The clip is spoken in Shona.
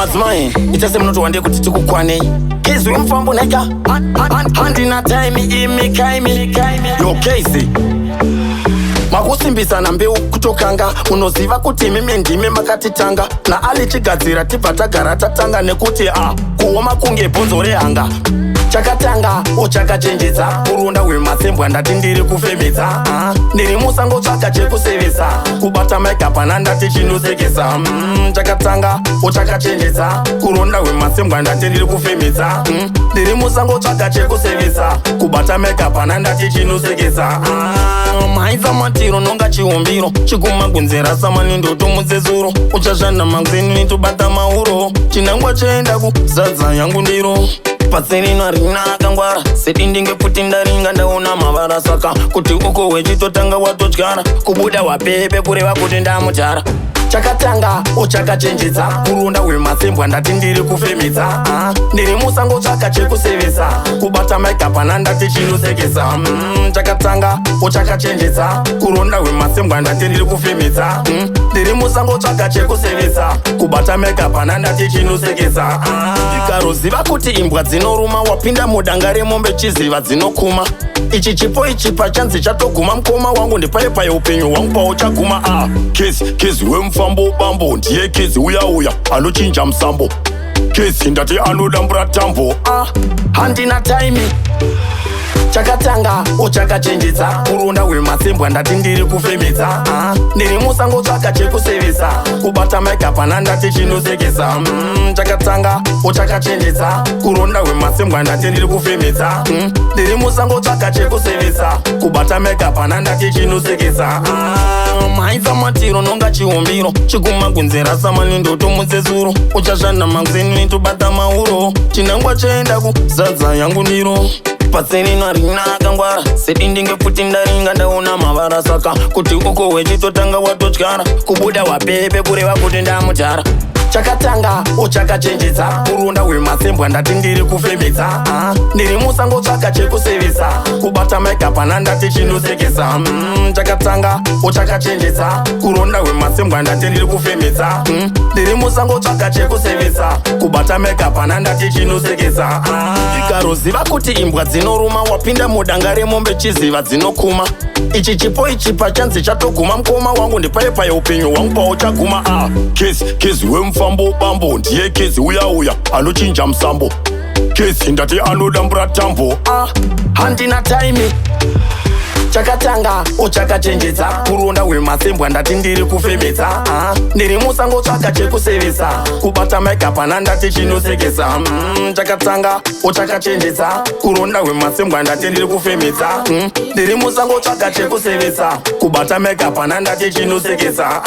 madzimai itase munoto wande kuti tikukwanei izwi mufambo neka handina time imikaimi yo case makusimbisana mbeu kutokanga unoziva kuti mimi ndime makatitanga na alichigadzira tibva tagara tatanga nekuti kuoma kunge bhonzo rehanga chakatanga uchakachenjedza kurunda hwemasembwa ndati ndiri kufemedza ndiri musango tsvaka chekusevesa kubata maikapana ndati chinosekesa chakatanga uchakachenjedza kurunda hwemasembwa ndati ndiri kufemedza ndiri musango tsvaka chekusevesa kubata maikapana ndati chinosekesa maidza matiro nonga chiumbiro chiguma gunzera samani ndoto mudzezuro uchazvanda mangzeni tobata mauro chinangwa chaenda kuzadza yangu ndiro patsenino rina akangwara sedindinge kuti ndaringa ndaona mavara saka kuti uko wechitotanga watotyara kubuda wapebe kureva kuti ndamutara chakatanga uchakachenjedza kurunda hwemasembwa ndati ndiri kufemedza ndiri musango tsvaka chekusevesa kubata maikapana ndati chinosekesa chakatanga uchakachenjedza kurunda hwemasembwa ndati ndiri kufemedza ndiri musango tsvaka chekusevesa kubata maikapana ndati chinosekesa ikaroziva kuti imbwa dzinoruma wapinda mudanga remombe chiziva dzinokuma ichi chipo ichi pachanzi chatoguma mukoma wangu ndipaipai upenyu hwangu pauchaguma kezi wemufambo bambo ndiye kezi uya anochinja musambo kezi ndati anodambura tambo handina taimi chakatanga uchakachenjedza kurunda hwemasembwa ndati ndiri kufemedza ndiri musango tsvaka chekusevesa kubata maikapana ndati chinosekesa chakatanga uchakachenjedza kurunda hwemasembwa ndati ndiri kufemedza ndiri musango tsvaka chekusevesa kubata maikapana ndati chinosekesa maidza matiro nonga chiumbiro chiguma gunzera samani ndoto mudzezuro uchazvanda mangzeni tobata mauro chinangwa chaenda kuzadza yangu ndiro patsenino rina akangwara sedindinge kuti ndaringa ndaona mavara saka kuti uko wechitotanga watotyara kubuda wapebe kureva kuti ndamutara chakatanga uchakachenjedza kurunda hwemasembwa ndati ndiri kufemedza ndiri musango tsvaka chekusevesa kubata maikapana ndati chinosekesa chakatanga uchakachenjedza kurunda hwemasembwa ndati ndiri kufemedza ndiri musango tsvaka chekusevesa kubata maikapana ndati chinosekesa ikaroziva kuti imbwa dzinoruma wapinda mudanga remombe chiziva dzinokuma ichi chipo ichi pachanzi chatoguma mukoma wangu ndipaipai upenyu hwangu pauchaguma kezi wemufambo bambo ndiye kezi uya anochinja musambo kezi ndati anodambura tambo handina taimi chakatanga uchakachenjedza kurunda hwemasembwa ndati ndiri kufemedza ndiri musango tsvaka chekusevesa kubata maikapana ndati chinosekesa chakatanga uchakachenjedza kurunda hwemasembwa ndati ndiri kufemedza ndiri musango tsvaka chekusevesa kubata maikapana ndati chinosekesa